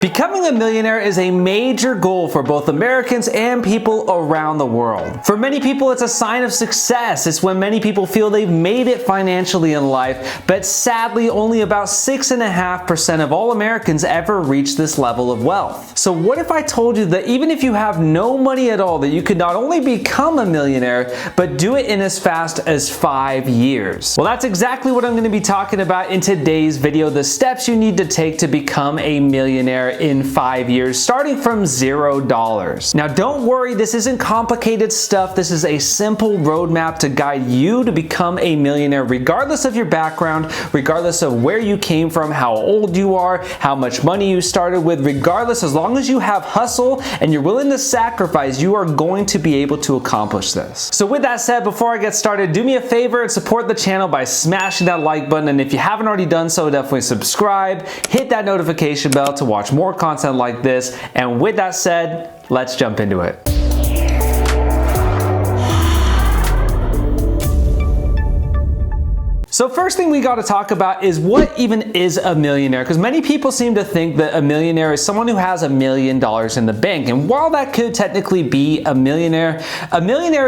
Becoming a millionaire is a major goal for both Americans and people around the world. For many people, it's a sign of success. It's when many people feel they've made it financially in life, but sadly, only about 6.5% of all Americans ever reach this level of wealth. So what if I told you that even if you have no money at all, that you could not only become a millionaire, but do it in as fast as 5 years? Well, that's exactly what I'm going to be talking about in today's video, the steps you need to take to become a millionaire in 5 years, starting from $0. Now, don't worry, this isn't complicated stuff. This is a simple roadmap to guide you to become a millionaire, regardless of your background, regardless of where you came from, how old you are, how much money you started with, regardless, as long as you have hustle and you're willing to sacrifice, you are going to be able to accomplish this. So with that said, before I get started, do me a favor and support the channel by smashing that like button. And if you haven't already done so, definitely subscribe, hit that notification bell to watch more content like this. And with that said, let's jump into it. So first thing we got to talk about is what even is a millionaire, because many people seem to think that a millionaire is someone who has $1 million in the bank. And while that could technically be a millionaire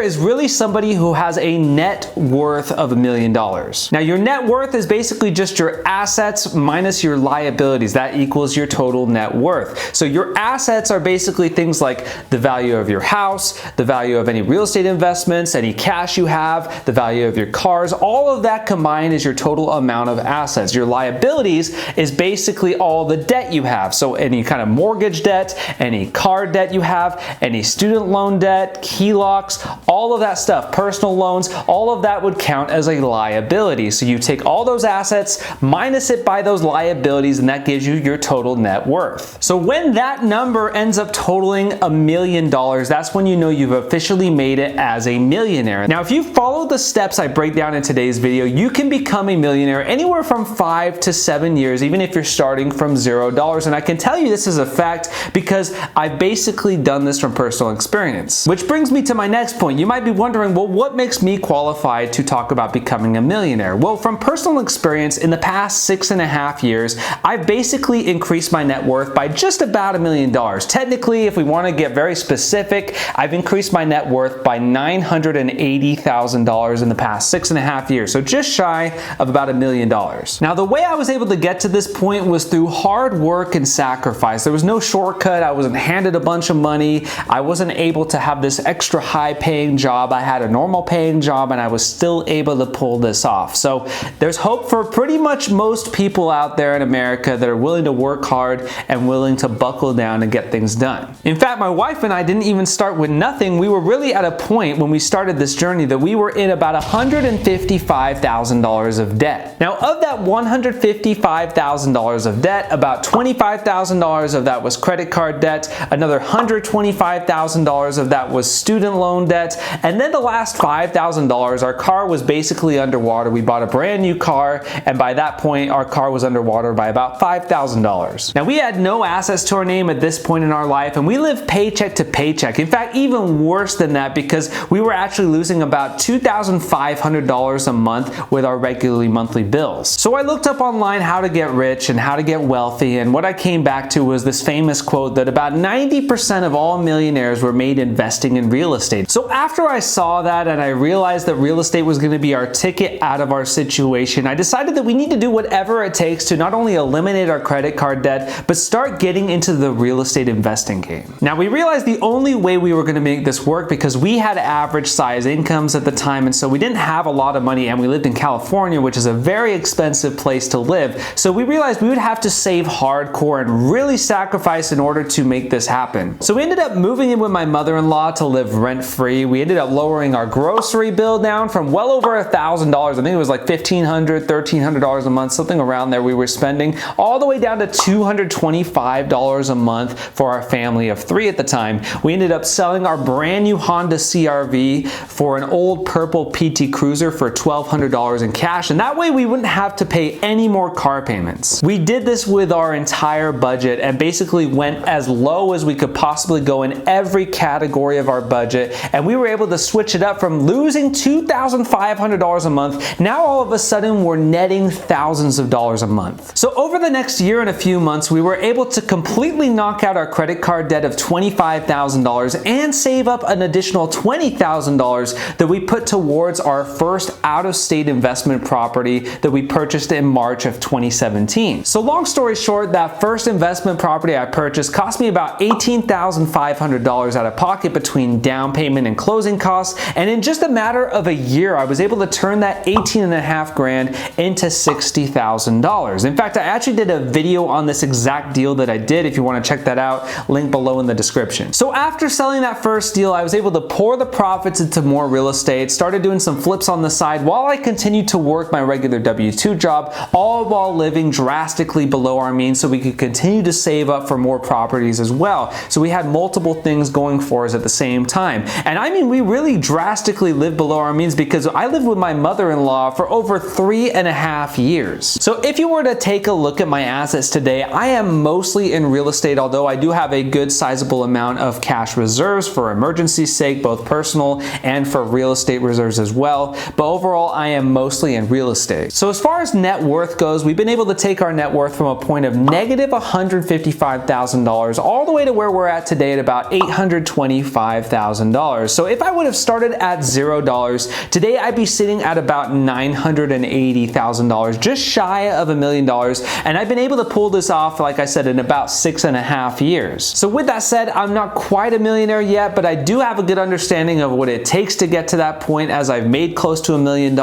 is really somebody who has a net worth of $1 million. Now, your net worth is basically just your assets minus your liabilities. That equals your total net worth. So your assets are basically things like the value of your house, the value of any real estate investments, any cash you have, the value of your cars, all of that combined is your total amount of assets. Your liabilities is basically all the debt you have. So any kind of mortgage debt, any car debt you have, any student loan debt, HELOCs, all of that stuff, personal loans, all of that would count as a liability. So you take all those assets, minus it by those liabilities, and that gives you your total net worth. So when that number ends up totaling $1 million, that's when you know you've officially made it as a millionaire. Now, if you follow the steps I break down in today's video, you can become a millionaire anywhere from 5 to 7 years, even if you're starting from $0. And I can tell you this is a fact because I've basically done this from personal experience. Which brings me to my next point. You might be wondering, well, what makes me qualified to talk about becoming a millionaire? Well, from personal experience, in the past 6.5 years, I've basically increased my net worth by just about $1 million. Technically, if we want to get very specific, I've increased my net worth by $980,000 in the past 6.5 years. So just shy of about $1 million. Now, the way I was able to get to this point was through hard work and sacrifice. There was no shortcut. I wasn't handed a bunch of money. I wasn't able to have this extra high paying job. I had a normal paying job and I was still able to pull this off. So there's hope for pretty much most people out there in America that are willing to work hard and willing to buckle down and get things done. In fact, my wife and I didn't even start with nothing. We were really at a point when we started this journey that we were in about $155,000 of debt. Now, of that $155,000 of debt, about $25,000 of that was credit card debt, another $125,000 of that was student loan debt, and then the last $5,000, our car was basically underwater. We bought a brand new car, and by that point, our car was underwater by about $5,000. Now, we had no assets to our name at this point in our life, and we lived paycheck to paycheck. In fact, even worse than that, because we were actually losing about $2,500 a month with our regularly monthly bills. So I looked up online how to get rich and how to get wealthy, and what I came back to was this famous quote that about 90% of all millionaires were made investing in real estate. So after I saw that and I realized that real estate was going to be our ticket out of our situation, I decided that we need to do whatever it takes to not only eliminate our credit card debt, but start getting into the real estate investing game. Now, we realized the only way we were going to make this work, because we had average size incomes at the time, and so we didn't have a lot of money, and we lived in California, which is a very expensive place to live. So we realized we would have to save hardcore and really sacrifice in order to make this happen. So we ended up moving in with my mother-in-law to live rent-free. We ended up lowering our grocery bill down from well over $1,000. I think it was like $1,500, $1,300 a month, something around there we were spending, all the way down to $225 a month for our family of 3 at the time. We ended up selling our brand new Honda CR-V for an old purple PT Cruiser for $1,200 in in cash, and that way we wouldn't have to pay any more car payments. We did this with our entire budget and basically went as low as we could possibly go in every category of our budget, and we were able to switch it up from losing $2,500 a month. Now all of a sudden we're netting thousands of dollars a month. So over the next year and a few months, we were able to completely knock out our credit card debt of $25,000 and save up an additional $20,000 that we put towards our first out-of-state investment property that we purchased in March of 2017. So long story short, that first investment property I purchased cost me about $18,500 out of pocket between down payment and closing costs, and in just a matter of a year, I was able to turn that $18,500 into $60,000. In fact, I actually did a video on this exact deal that I did. If you want to check that out, link below in the description. So after selling that first deal, I was able to pour the profits into more real estate, started doing some flips on the side while I continued to work my regular W-2 job, all while living drastically below our means so we could continue to save up for more properties as well. So we had multiple things going for us at the same time. And I mean, we really drastically lived below our means because I lived with my mother-in-law for over 3.5 years. So if you were to take a look at my assets today, I am mostly in real estate, although I do have a good sizable amount of cash reserves for emergency's sake, both personal and for real estate reserves as well. But overall, I am mostly in real estate. So as far as net worth goes, we've been able to take our net worth from a point of negative $155,000 all the way to where we're at today at about $825,000. So if I would have started at $0, today I'd be sitting at about $980,000, just shy of $1 million. And I've been able to pull this off, like I said, in about 6.5 years. So with that said, I'm not quite a millionaire yet, but I do have a good understanding of what it takes to get to that point, as I've made close to $1 million.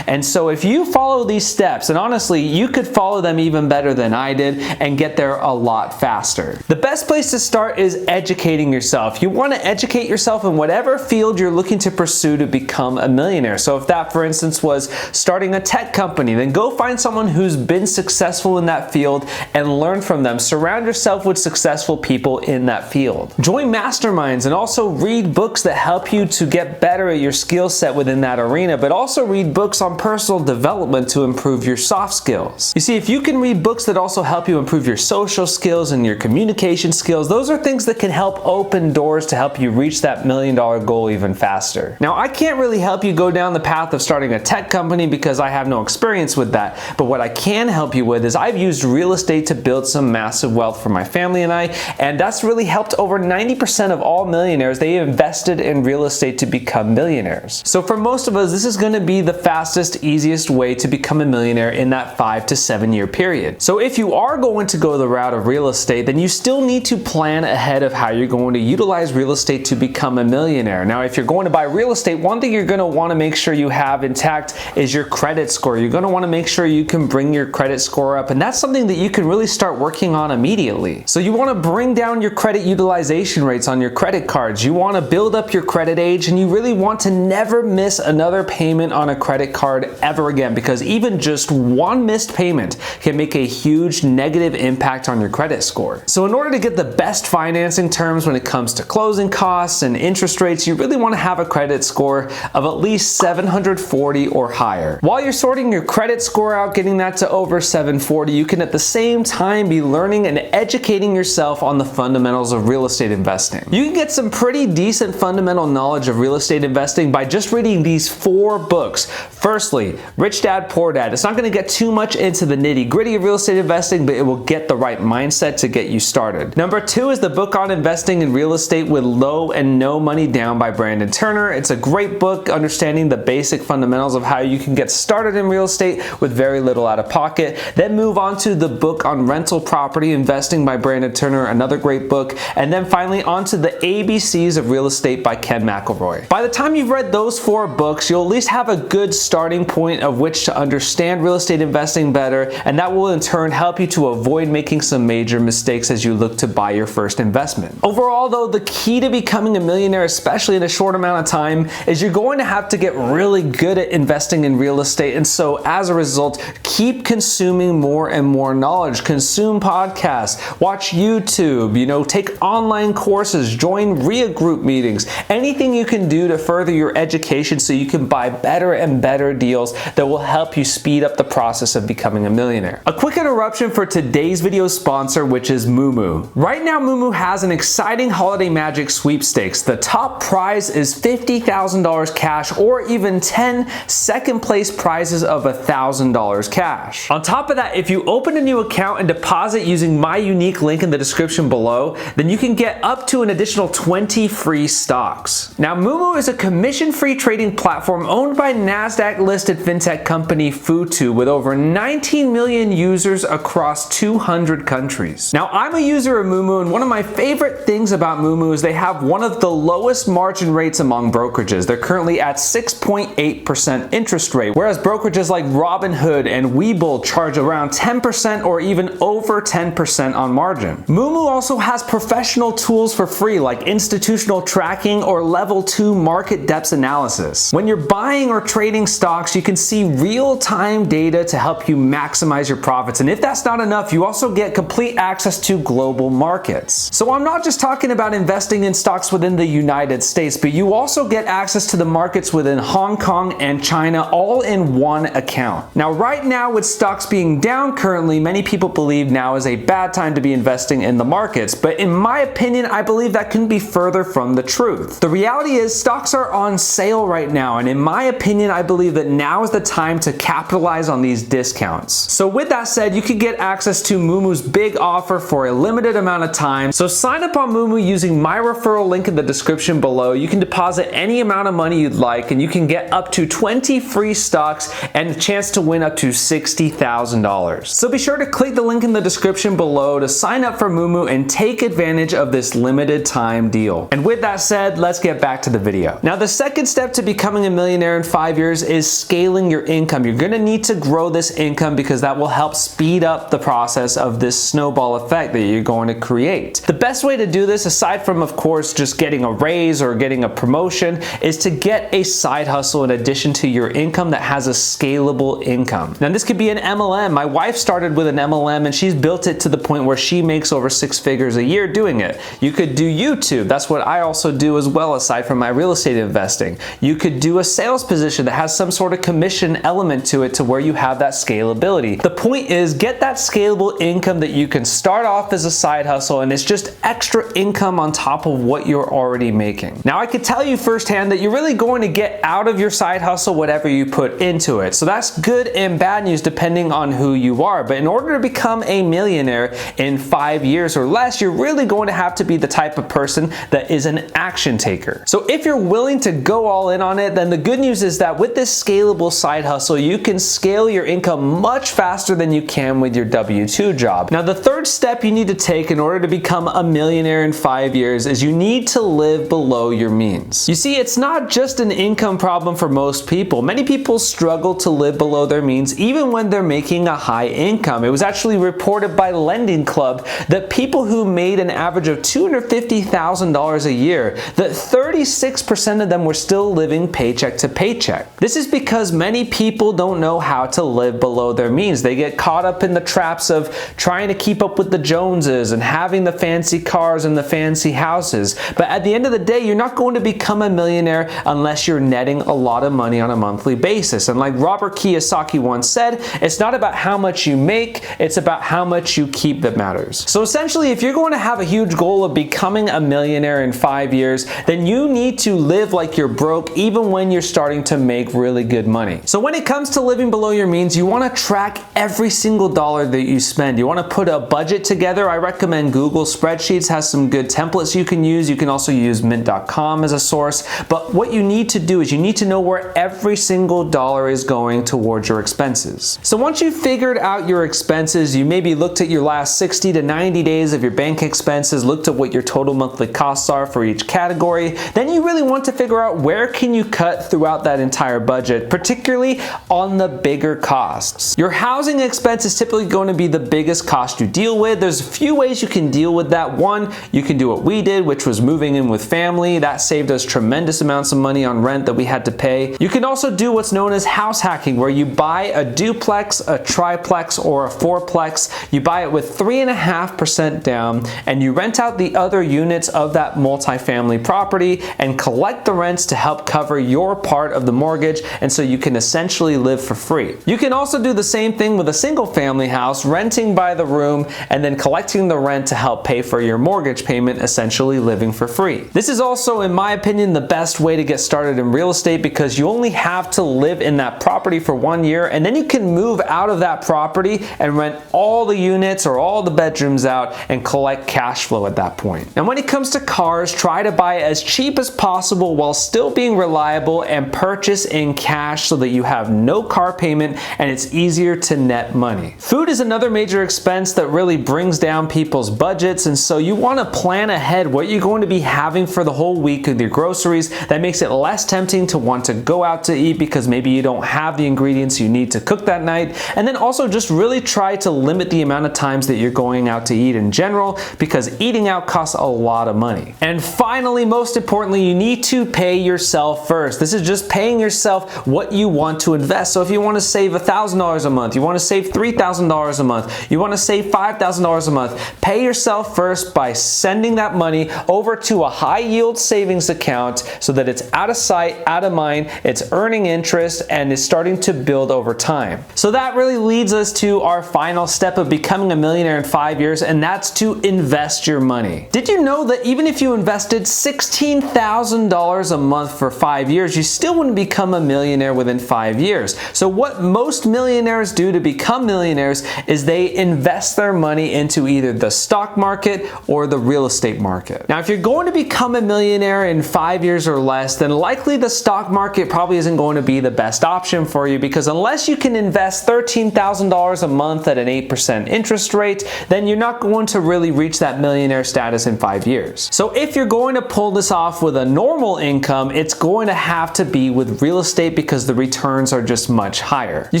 And so if you follow these steps, and honestly, you could follow them even better than I did and get there a lot faster. The best place to start is educating yourself. You want to educate yourself in whatever field you're looking to pursue to become a millionaire. So if that, for instance, was starting a tech company, then go find someone who's been successful in that field and learn from them. Surround yourself with successful people in that field. Join masterminds and also read books that help you to get better at your skill set within that arena, but also read books on personal development to improve your soft skills. You see, if you can read books that also help you improve your social skills and your communication skills, those are things that can help open doors to help you reach that $1 million goal even faster. Now, I can't really help you go down the path of starting a tech company because I have no experience with that, but what I can help you with is I've used real estate to build some massive wealth for my family and I, and that's really helped over 90% of all millionaires. They invested in real estate to become millionaires. So for most of us, this is going to be the fastest, easiest way to become a millionaire in that 5 to 7 year period. So if you are going to go the route of real estate, then you still need to plan ahead of how you're going to utilize real estate to become a millionaire. Now, if you're going to buy real estate, one thing you're going to want to make sure you have intact is your credit score. You're going to want to make sure you can bring your credit score up, and that's something that you can really start working on immediately. So you want to bring down your credit utilization rates on your credit cards. You want to build up your credit age, and you really want to never miss another payment on a credit card ever again, because even just one missed payment can make a huge negative impact on your credit score. So in order to get the best financing terms when it comes to closing costs and interest rates, you really want to have a credit score of at least 740 or higher. While you're sorting your credit score out, getting that to over 740, you can at the same time be learning and educating yourself on the fundamentals of real estate investing. You can get some pretty decent fundamental knowledge of real estate investing by just reading these 4 books. Firstly, Rich Dad, Poor Dad. It's not going to get too much into the nitty-gritty of real estate investing, but it will get the right mindset to get you started. Number 2 is the book on investing in real estate with Low and No Money Down by Brandon Turner. It's a great book understanding the basic fundamentals of how you can get started in real estate with very little out of pocket. Then move on to the book on rental property investing by Brandon Turner, another great book. And then finally onto the ABCs of Real Estate by Ken McElroy. By the time you've read those 4 books, you'll at least have a good starting point of which to understand real estate investing better, and that will in turn help you to avoid making some major mistakes as you look to buy your first investment. Overall though, the key to becoming a millionaire, especially in a short amount of time, is you're going to have to get really good at investing in real estate, and so as a result, keep consuming more and more knowledge. Consume podcasts, watch YouTube, take online courses, join RIA group meetings, anything you can do to further your education so you can buy better and better deals deals that will help you speed up the process of becoming a millionaire. A quick interruption for today's video sponsor, which is Moomoo. Right now, Moomoo has an exciting holiday magic sweepstakes. The top prize is $50,000 cash or even 10 second place prizes of $1,000 cash. On top of that, if you open a new account and deposit using my unique link in the description below, then you can get up to an additional 20 free stocks. Now, Moomoo is a commission-free trading platform owned by NASDAQ-listed fintech company Futu with over 19 million users across 200 countries. Now, I'm a user of Moomoo, and one of my favorite things about Moomoo is they have one of the lowest margin rates among brokerages. They're currently at 6.8% interest rate, whereas brokerages like Robinhood and Webull charge around 10% or even over 10% on margin. Moomoo also has professional tools for free like institutional tracking or level 2 market depth analysis. When you're buying or trading stocks, you can see real-time data to help you maximize your profits. And if that's not enough, you also get complete access to global markets. So I'm not just talking about investing in stocks within the United States, but you also get access to the markets within Hong Kong and China all in one account. Now, right now with stocks being down currently, many people believe now is a bad time to be investing in the markets. But in my opinion, I believe that couldn't be further from the truth. The reality is stocks are on sale right now. And in my opinion, I believe that now is the time to capitalize on these discounts. So with that said, you can get access to Moomoo's big offer for a limited amount of time. So sign up on Moomoo using my referral link in the description below. You can deposit any amount of money you'd like, and you can get up to 20 free stocks and a chance to win up to $60,000. So be sure to click the link in the description below to sign up for Moomoo and take advantage of this limited time deal. And with that said, let's get back to the video. Now, the second step to becoming a millionaire in 5 years is scaling your income. You're gonna need to grow this income because that will help speed up the process of this snowball effect that you're going to create. The best way to do this, aside from of course just getting a raise or getting a promotion, is to get a side hustle in addition to your income that has a scalable income. Now, this could be an MLM. My wife started with an MLM and she's built it to the point where she makes over 6 figures a year doing it. You could do YouTube. That's what I also do as well, aside from my real estate investing. You could do a sales position that has some sort of commission element to it to where you have that scalability. The point is, get that scalable income that you can start off as a side hustle and it's just extra income on top of what you're already making. Now, I could tell you firsthand that you're really going to get out of your side hustle whatever you put into it. So that's good and bad news depending on who you are. But in order to become a millionaire in 5 years or less, you're really going to have to be the type of person that is an action taker. So if you're willing to go all in on it, then the good news is that with this scalable side hustle, you can scale your income much faster than you can with your W-2 job. Now, the third step you need to take in order to become a millionaire in 5 years is you need to live below your means. You see, it's not just an income problem for most people. Many people struggle to live below their means even when they're making a high income. It was actually reported by Lending Club that people who made an average of $250,000 a year, that 36% of them were still living paycheck to paycheck. This is because many people don't know how to live below their means. They get caught up in the traps of trying to keep up with the Joneses and having the fancy cars and the fancy houses. But at the end of the day, you're not going to become a millionaire unless you're netting a lot of money on a monthly basis. And like Robert Kiyosaki once said, it's not about how much you make, it's about how much you keep that matters. So essentially, if you're going to have a huge goal of becoming a millionaire in 5 years, then you need to live like you're broke even when you're starting to make really good money. So when it comes to living below your means, you want to track every single dollar that you spend. You want to put a budget together. I recommend Google Spreadsheets has some good templates you can use. You can also use mint.com as a source. But what you need to do is you need to know where every single dollar is going towards your expenses. So once you've figured out your expenses, you maybe looked at your last 60 to 90 days of your bank expenses, looked at what your total monthly costs are for each category, then you really want to figure out where can you cut throughout that entire budget, particularly on the bigger costs. Your housing expense is typically going to be the biggest cost you deal with. There's a few ways you can deal with that. One, you can do what we did, which was moving in with family. That saved us tremendous amounts of money on rent that we had to pay. You can also do what's known as house hacking, where you buy a duplex, a triplex, or a fourplex. You buy it with 3.5% down, and you rent out the other units of that multifamily property and collect the rents to help cover your part of the mortgage and so you can essentially live for free. You can also do the same thing with a single family house, renting by the room and then collecting the rent to help pay for your mortgage payment, essentially living for free. This is also, in my opinion, the best way to get started in real estate because you only have to live in that property for 1 year and then you can move out of that property and rent all the units or all the bedrooms out and collect cash flow at that point. Now, when it comes to cars, try to buy as cheap as possible while still being reliable and purchase in cash so that you have no car payment and it's easier to net money. Food is another major expense that really brings down people's budgets, and so you want to plan ahead what you're going to be having for the whole week with your groceries. That makes it less tempting to want to go out to eat because maybe you don't have the ingredients you need to cook that night. And then also just really try to limit the amount of times that you're going out to eat in general because eating out costs a lot of money. And finally, most importantly, you need to pay yourself first. This is just paying yourself what you want to invest. So if you want to save $1,000 a month, you want to save $3,000 a month, you want to save $5,000 a month, pay yourself first by sending that money over to a high yield savings account so that it's out of sight, out of mind, it's earning interest and is starting to build over time. So that really leads us to our final step of becoming a millionaire in 5 years, and that's to invest your money. Did you know that even if you invested $16,000 a month for 5 years, you still wouldn't become a millionaire within 5 years? So what most millionaires do to become millionaires is they invest their money into either the stock market or the real estate market. Now, if you're going to become a millionaire in 5 years or less, then likely the stock market probably isn't going to be the best option for you because unless you can invest $13,000 a month at an 8% interest rate, then you're not going to really reach that millionaire status in 5 years. So if you're going to pull this off with a normal income, it's going to have to be with real estate because the returns are just much higher. You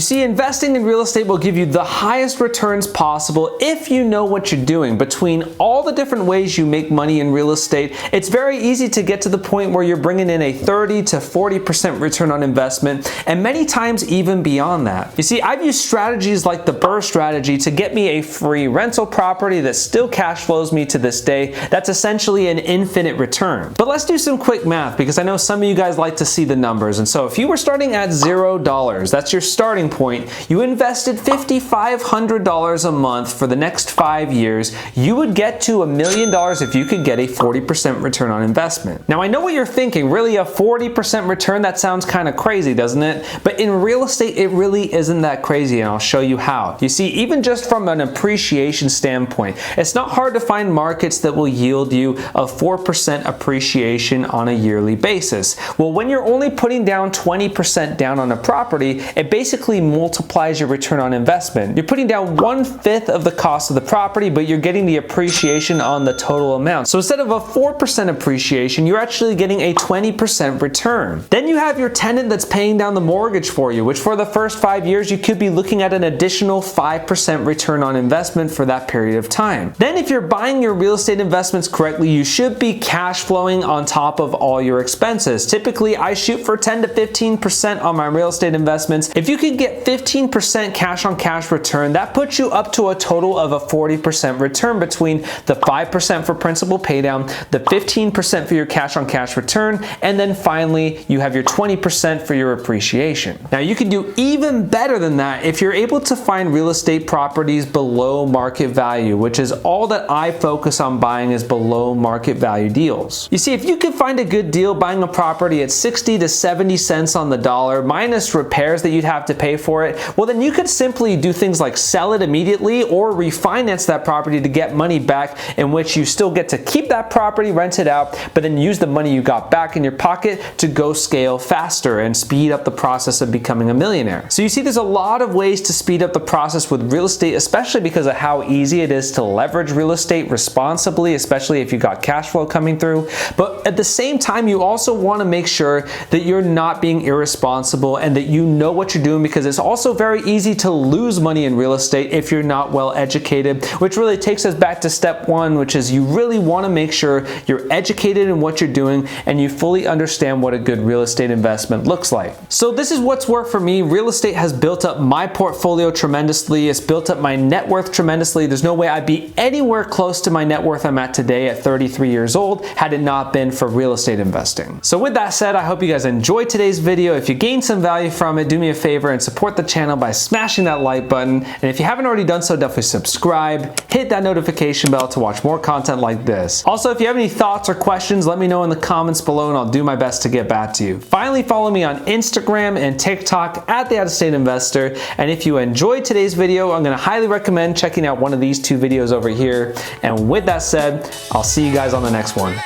see, investing in real estate will give you the highest returns possible if you know what you're doing. Between all the different ways you make money in real estate, it's very easy to get to the point where you're bringing in a 30 to 40% return on investment, and many times even beyond that. You see, I've used strategies like the BRRRR strategy to get me a free rental property that still cash flows me to this day. That's essentially an infinite return. But let's do some quick math because I know some of you guys like to see the numbers. And so if you were starting at $0, that's your starting point, you invested $5,500 a month for the next 5 years, you would get to $1 million if you could get a 40% return on investment. Now, I know what you're thinking, really a 40% return, that sounds kind of crazy, doesn't it? But in real estate, it really isn't that crazy, and I'll show you how. You see, even just from an appreciation standpoint, it's not hard to find markets that will yield you a 4% appreciation on a yearly basis. Well, when you're only putting down 20% down on a property, it basically multiplies your return on investment. You're putting down 1/5 of the cost of the property, but you're getting the appreciation on the total amount. So instead of a 4% appreciation, you're actually getting a 20% return. Then you have your tenant that's paying down the mortgage for you, which for the first 5 years, you could be looking at an additional 5% return on investment for that period of time. Then if you're buying your real estate investments correctly, you should be cash flowing on top of all your expenses. Typically, I shoot for 10 to 15% on my real estate investments. If you can get 15% cash on cash return, that puts you up to a total of a 40% return between the 5% for principal paydown, the 15% for your cash on cash return, and then finally you have your 20% for your appreciation. Now you can do even better than that if you're able to find real estate properties below market value, which is all that I focus on buying, is below market value deals. You see, if you can find a good deal buying a property at 60 to 70 cents on the dollar minus repairs that you'd have to pay for it, well then you could simply do things like sell it immediately or refinance that property to get money back, in which you still get to keep that property, rent it out, but then use the money you got back in your pocket to go scale faster and speed up the process of becoming a millionaire. So you see, there's a lot of ways to speed up the process with real estate, especially because of how easy it is to leverage real estate responsibly, especially if you got cash flow coming through. But at the same time, you also want to make sure that you're not being irresponsible and that you know what you're doing, because it's also very easy to lose money in real estate if you're not well educated, which really takes us back to step one, which is you really want to make sure you're educated in what you're doing and you fully understand what a good real estate investment looks like. So this is what's worked for me. Real estate has built up my portfolio tremendously. It's built up my net worth tremendously. There's no way I'd be anywhere close to my net worth I'm at today at 33 years old had it not been for real estate investing. So with that said, I hope you guys enjoyed today's video. if you gained some value from it, do me a favor and support the channel by smashing that like button. And if you haven't already done so, definitely subscribe, hit that notification bell to watch more content like this. Also, if you have any thoughts or questions, let me know in the comments below and I'll do my best to get back to you. Finally, follow me on Instagram and TikTok at The Out of State Investor. And if you enjoyed today's video, I'm going to highly recommend checking out one of these two videos over here. And with that said, I'll see you guys on the next one.